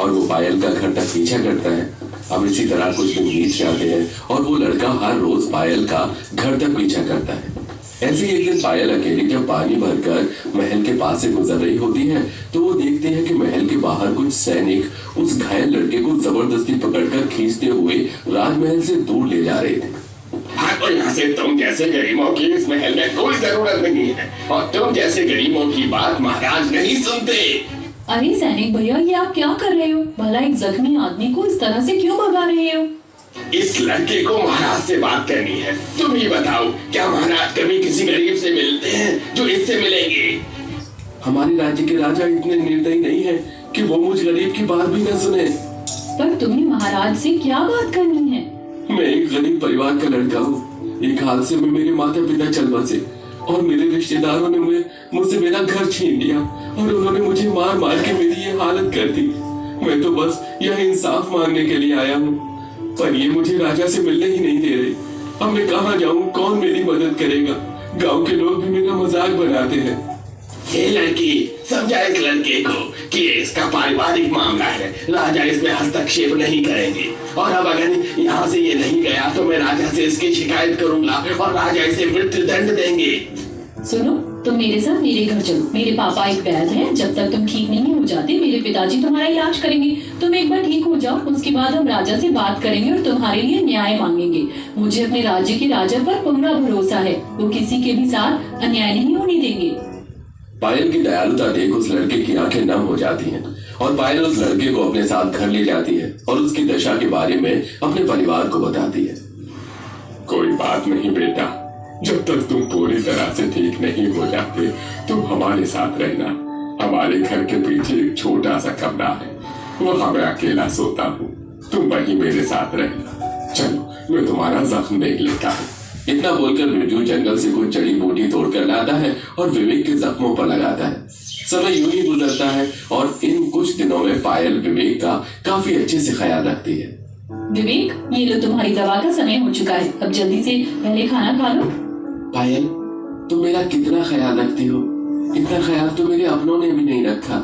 और वो पायल का घर तक पीछा करता है। अब इसी तरह कुछ दिन बीत जाते हैं और वो लड़का हर रोज पायल का घर तक पीछा करता है। ऐसे ही एक दिन पायल अकेली जब पानी भरकर महल के पास से गुजर रही होती है तो वो देखते हैं कि महल के बाहर कुछ सैनिक उस घायल लड़के को जबरदस्ती पकड़कर खींचते हुए राजमहल से दूर ले जा रहे थे। भागो यहाँ से, तुम जैसे गरीबों की इस महल में कोई जरूरत नहीं है और तुम जैसे गरीबों की बात महाराज नहीं सुनते। अरे सैनिक भैया, ये आप क्या कर रहे हो? भला एक जख्मी आदमी को इस तरह से क्यों भगा रहे हो? इस लड़के को महाराज से बात करनी है। तुम ही बताओ, क्या महाराज कभी किसी गरीब से मिलते हैं जो इससे मिलेंगे? हमारे राज्य के राजा इतने निर्दयी नहीं है कि वो मुझ गरीब की बात भी न सुने। पर तुम्हें महाराज से क्या बात करनी है? मैं एक गरीब परिवार का लड़का हूँ। एक हादसे में मेरे माता पिता चल बसे और मेरे रिश्तेदारों ने मुझसे मेरा घर छीन लिया और उन्होंने मुझे मार मार के मेरी ये हालत कर दी। मैं तो बस यह इंसाफ मांगने के लिए आया हूँ, पर ये मुझे राजा से मिलने ही नहीं दे रहे। अब मैं कहाँ जाऊँ? कौन मेरी मदद करेगा? गाँव के लोग भी मेरा मजाक बनाते हैं। ये लड़की, समझा इस लड़के को कि इसका पारिवारिक मामला है, राजा इसमें हस्तक्षेप नहीं करेंगे। और अब अगर यहाँ से ये नहीं गया तो मैं राजा से इसकी शिकायत करूंगा और राजा इसे मृत्यु दंड देंगे। सुनो, तुम मेरे साथ मेरे घर चलो। मेरे पापा एक वैद्य हैं। जब तक तुम ठीक नहीं हो जाते मेरे पिताजी तुम्हारा इलाज करेंगे। तुम एक बार ठीक हो जाओ, उसके बाद हम राजा से बात करेंगे और तुम्हारे लिए न्याय मांगेंगे। मुझे अपने राज्य के राजा पर पूरा भरोसा है, वो किसी के भी साथ अन्याय नहीं होने देंगे। पायल की दयालुता देख उस लड़के की आंखें नम हो जाती हैं और पायल उस लड़के को अपने साथ घर ले जाती है और उसकी दशा के बारे में अपने परिवार को बताती है। कोई बात नहीं बेटा, जब तक तुम पूरी तरह से ठीक नहीं हो जाते तुम हमारे साथ रहना। हमारे घर के पीछे एक छोटा सा कमरा है, वहां मैं अकेला सोता हूँ, तुम वहीं मेरे साथ रहना। चलो, मैं तुम्हारा जख्म देख लेता हूँ। इतना बोलकर बिरजू जंगल से कुछ जड़ी बूटी तोड़कर लाता है और विवेक के जख्मों पर लगाता है। समय यूं ही गुजरता है और इन कुछ दिनों में पायल विवेक का काफी अच्छे से ख्याल रखती है। विवेक, ये लो तुम्हारी दवा का समय हो चुका है, अब जल्दी से पहले खाना खा लो। पायल, तुम मेरा कितना ख्याल रखती हो? इतना ख्याल तो मेरे अपनों ने भी नहीं रखा।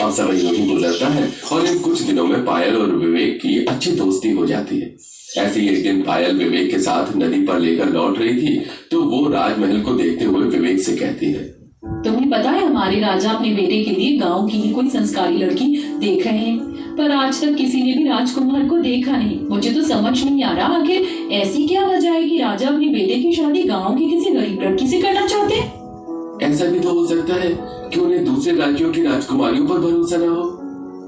अब समय यूं ही गुजरता है और इन कुछ दिनों में पायल और विवेक की अच्छी दोस्ती हो जाती है। ऐसे ही एक दिन पायल विवेक के साथ नदी पर लेकर लौट रही थी तो वो राजमहल को देखते हुए विवेक से कहती है, तुम्हें पता है हमारे राजा अपने बेटे के लिए गांव की ही कोई संस्कारी लड़की देख रहे हैं, पर आज तक किसी ने भी राजकुमार को देखा नहीं। मुझे तो समझ नहीं आ रहा आखिर ऐसी क्या वजह है कि राजा अपने बेटे की शादी गाँव की किसी गरीब लड़की से करना चाहते हैं। ऐसा भी तो हो सकता है कि उन्हें दूसरे राज्यों की राजकुमारियों पर भरोसा न हो।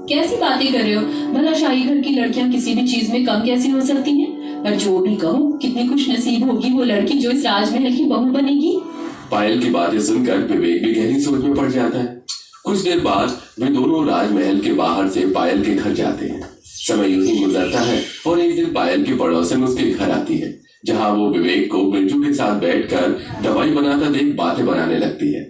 कैसी बातें कर रहे हो? भला शाही घर की लड़कियां किसी भी चीज में कम कैसी हो सकती हैं? पर जो भी कहो, कितनी खुश नसीब होगी वो लड़की जो इस राजमहल की बहू बनेगी। पायल की बातें सुनकर विवेक भी गहरी सोच में पड़ जाता है। कुछ देर बाद वे दोनों राजमहल के बाहर से पायल के घर जाते हैं। समय यूं ही गुजरता है और एक दिन पायल की पड़ोसन उसके घर आती है, जहाँ वो विवेक को बिरजू के साथ बैठकर दवाई बनाता देख बातें बनाने लगती है।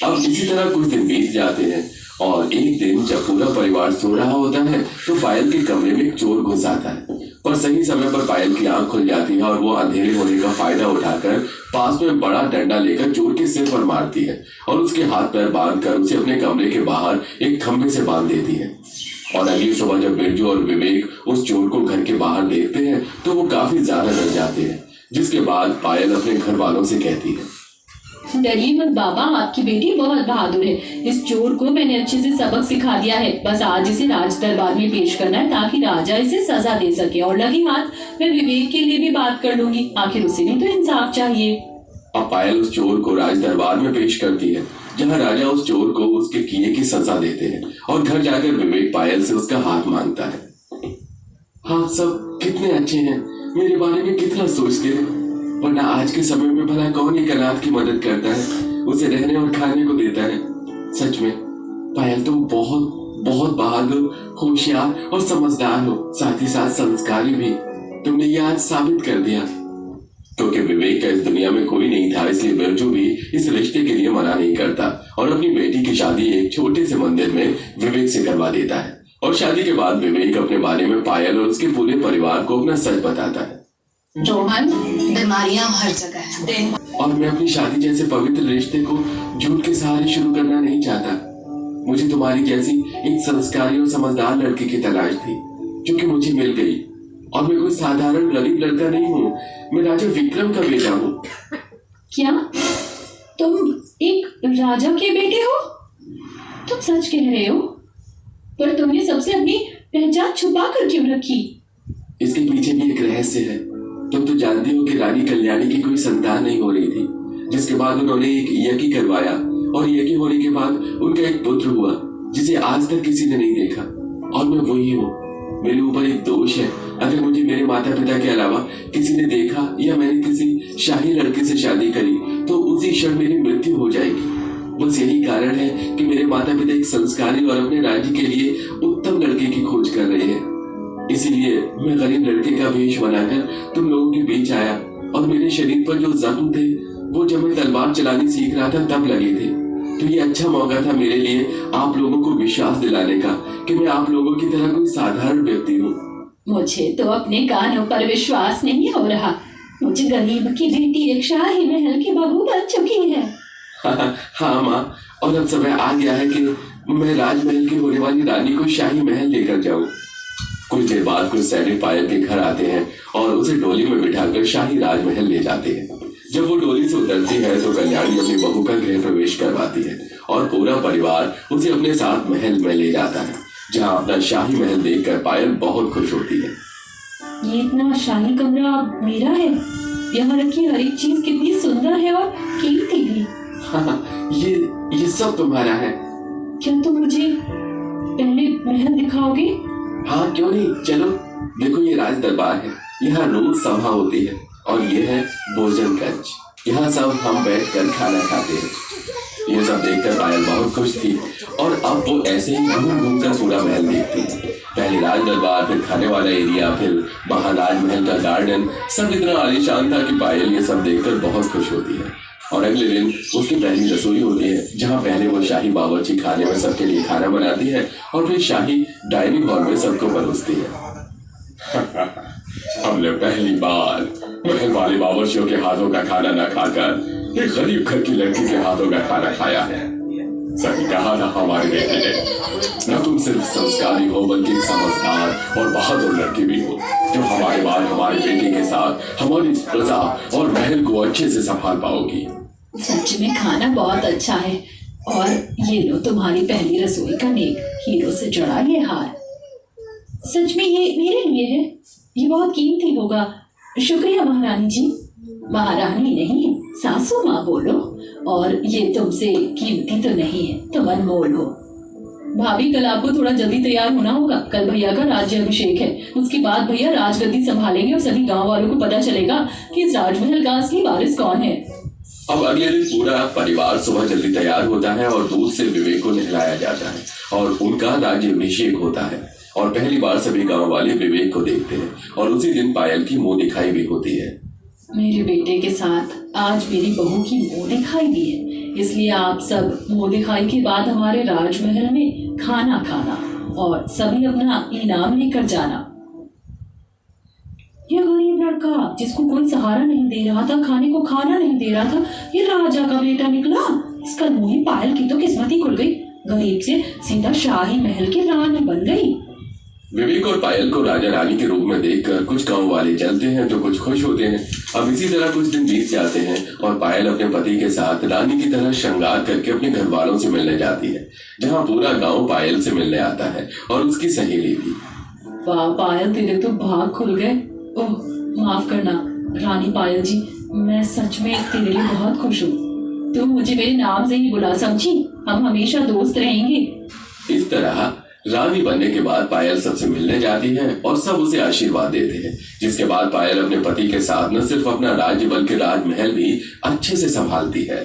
अब इसी तरह कुछ दिन बीत जाते हैं और एक दिन जब पूरा परिवार सो रहा होता है तो पायल के कमरे में एक चोर घुस आता है, पर सही समय पर पायल की आंख खुल जाती है और वो अंधेरे होने का फायदा उठाकर पास में बड़ा डंडा लेकर चोर के सिर पर मारती है और उसके हाथ पैर बांधकर उसे अपने कमरे के बाहर एक खंभे से बांध देती है। और अगली सुबह जब बिरजू और विवेक उस चोर को घर के बाहर देखते हैं तो वो काफी ज्यादा डर जाते हैं, जिसके बाद पायल अपने घर वालों से कहती है, डरिए मत बाबा, आपकी बेटी बहुत बहादुर है। इस चोर को मैंने अच्छे से सबक सिखा दिया है, बस आज इसे राज दरबार में पेश करना है ताकि राजा इसे सजा दे सके। और लगी हाथ मैं विवेक के लिए भी बात कर लूंगी, आखिर उसे भी तो इंसाफ चाहिए। अब पायल उस चोर को राज दरबार में पेश करती है, जहाँ राजा उस चोर को उसके किए की सजा देते हैं और घर जाकर विवेक पायल से उसका हाथ मांगता है। हाँ, सब कितने अच्छे हैं, मेरे बारे में कितना सोचते हैं, वरना आज के समय में भला कौन एक अनाथ की मदद करता है, उसे रहने और खाने को देता है। सच में पायल, तुम बहुत बहुत बहादुर, होशियार और समझदार हो, साथ ही साथ संस्कारी भी। तुमने ये आज साबित कर दिया। क्योंकि विवेक का इस दुनिया में कोई नहीं था, इसलिए बिरजू भी इस रिश्ते के लिए मना नहीं करता और अपनी बेटी की शादी एक छोटे से मंदिर में विवेक से करवा देता है। और शादी के बाद विवेक अपने बारे में पायल और उसके पूरे परिवार को अपना सच बताता है। रोहन, बीमारियां हर जगह हैं और मैं अपनी शादी जैसे पवित्र रिश्ते को झूठ के सहारे शुरू करना नहीं चाहता। मुझे तुम्हारी जैसी एक संस्कारी और समझदार लड़की की तलाश थी, जो कि मुझे मिल गई। और मैं कोई साधारण गरीब लड़का नहीं हूँ, मैं राजा विक्रम का बेटा हूँ। क्या तुम एक राजा के बेटे हो? तुम सच कह रहे हो? पर तुमने सबसे अपनी पहचान छुपा कर क्यों रखी? इसके पीछे भी एक रहस्य है। तुम तो जानती हो कि रानी कल्याणी की कोई संतान नहीं हो रही थी, जिसके बाद उन्होंने एक यज्ञ करवाया और यज्ञ होने के बाद उनका एक पुत्र हुआ, जिसे आज तक किसी ने नहीं देखा। और मैं वही हूँ। मेरे ऊपर एक दोष है। अगर मुझे मेरे माता पिता के अलावा किसी ने देखा या मैंने किसी शाही लड़के से शादी करी तो उसी क्षण मेरी मृत्यु हो जाएगी। बस यही कारण है कि मेरे माता पिता एक संस्कारी और अपने राज्य के लिए उत्तम लड़के की खोज कर रहे हैं। इसीलिए मैं गरीब लड़के का वेश बनाकर तुम लोगों के बीच आया। और मेरे शरीर पर जो जख्म थे वो जब मैं तलवार चलानी सीख रहा था तब लगे थे। तो ये अच्छा मौका था मेरे लिए आप लोगों को विश्वास दिलाने का कि मैं आप लोगों की तरह कोई साधारण व्यक्ति हूँ। मुझे तो अपने कानों पर विश्वास नहीं हो रहा। मुझे गरीब की बेटी एक शाही महल की बहू बन चुकी है। हाँ माँ, और अब समय आ गया है कि मैं राजमहल की होने वाली रानी को शाही महल लेकर जाऊं। कुछ देर बाद कुछ सैनिक पायल के घर आते हैं और उसे डोली में बिठाकर शाही राजमहल ले जाते हैं। जब वो डोली से उतरती है तो कल्याणी अपनी बहू का गृह प्रवेश करवाती है और पूरा परिवार उसे अपने साथ महल में ले जाता है, जहाँ अपना शाही महल देखकर पायल बहुत खुश होती है। ये इतना शाही कमरा मेरा है। यहाँ रखी हर एक चीज कितनी सुंदर है और कीमती भी। हाँ, ये सब तुम्हारा है। क्या तुम मुझे पहले महल दिखाओगे? हाँ क्यों नहीं, चलो। देखो ये राज दरबार है, यहाँ रोज सभा होती है और ये है भोजन कक्ष। यहाँ सब हम बैठकर खाना खाते हैं। ये सब देखकर पायल बहुत खुश थी और अब वो ऐसे ही घूम घूम कर पूरा महल देखती है। पहले राज दरबार, फिर खाने वाला एरिया, फिर बाहर राजमहल का गार्डन। सब इतना आलीशान था कि पायल ये सब देखकर बहुत खुश होती है। और अगले दिन उसकी पहली रसोई होती है, जहाँ पहले वो शाही बावर्ची खाने में सबके लिए खाना बनाती है और फिर शाही डाइनिंग हॉल में सबको परोसती है। हमने पहली बार महल वाले बावर्चियों के हाथों का खाना न खाकर एक गरीब घर की लड़की के हाथों का खाना खाया है। सही कहा था हमारे बेटे ने। न तुम सिर्फ संस्कारी हो बल्कि एक समझदार और बहादुर लड़की भी हो, जो हमारे बाद हमारे बेटे के साथ हमारी प्रजा और महल को अच्छे से संभाल पाओगी। सच में खाना बहुत अच्छा है। और ये लो तुम्हारी पहली रसोई का नेक हीरो से जुड़ा ये हार। सच में ये मेरे लिए है। ये बहुत कीमती होगा। शुक्रिया महारानी जी। महारानी नहीं, सासू माँ बोलो। और ये तुमसे कीमती तो नहीं है, तुम अनमोल हो। भाभी, कल आपको थोड़ा जल्दी तैयार होना होगा। कल भैया का राज्य अभिषेक है। उसके बाद भैया राजगद्दी संभालेंगे और सभी गांव वालों को पता चलेगा कि इस राजमहल का असली वारिस कौन है। अब अगले दिन पूरा परिवार सुबह जल्दी तैयार होता है और दूध से विवेक को नहलाया जाता है और उनका राज्य अभिषेक होता है। और पहली बार सभी गांव वाले विवेक को देखते हैं और उसी दिन पायल की मुंह दिखाई भी होती है। मेरे बेटे के साथ आज मेरी बहू की मुंह दिखाई भी है, इसलिए आप सब मुंह दिखाई के बाद हमारे राजमहल में खाना खाना और सभी अपना इनाम लेकर जाना। यह गरीब लड़का जिसको कोई सहारा नहीं दे रहा था, खाने को खाना नहीं दे रहा था, ये राजा का बेटा निकला। इसका मुंह ही पायल की तो किस्मत ही खुल गई। गरीब से सीधा शाही महल की रानी बन गई। विवेक और पायल को राजा रानी के रूप में देखकर कुछ गांव वाले जलते हैं तो कुछ खुश होते हैं। अब इसी तरह कुछ दिन बीत जाते हैं और पायल अपने पति के साथ रानी की तरह श्रृंगार करके अपने घर वालों से मिलने जाती है, जहाँ पूरा गांव पायल से मिलने आता है और उसकी सहेली भी। वाह पायल, तेरे तो भाग खुल गए। ओह माफ करना रानी पायल जी, मैं सच में तेरे लिए बहुत खुश हूँ। तुम मुझे मेरे नाम से ही बुला, समझी? हम हमेशा दोस्त रहेंगे। इस तरह रानी बनने के बाद पायल सबसे मिलने जाती है और सब उसे आशीर्वाद देते हैं, जिसके बाद पायल अपने पति के साथ न सिर्फ अपना राज्य बल्कि राजमहल भी अच्छे से संभालती है।